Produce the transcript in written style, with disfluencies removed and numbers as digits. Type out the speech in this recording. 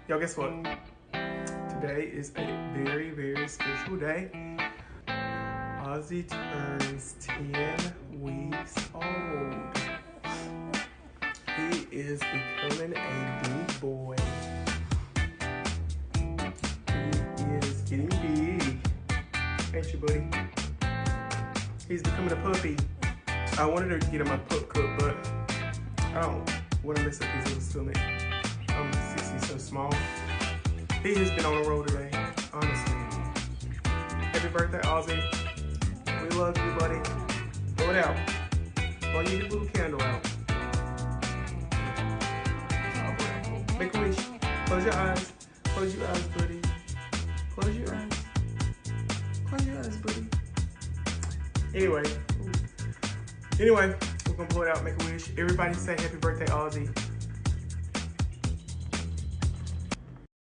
Y'all, guess what? Today is a very, very special day. Ozzy turns 10 weeks old. He is becoming a big boy. He is getting big. Ain't you, buddy? He's becoming a puppy. I wanted to get him a pup cook, but I don't want to mess up his little stomach. Since he's so small. He has been on the road today, honestly. Happy birthday, Ozzy. We love you, buddy. Blow it out. Blow your little candle out. Make a wish. Close your eyes. Close your eyes, buddy. Close your eyes. Close your eyes, buddy. Anyway, we're gonna blow it out, make a wish. Everybody say happy birthday, Ozzy.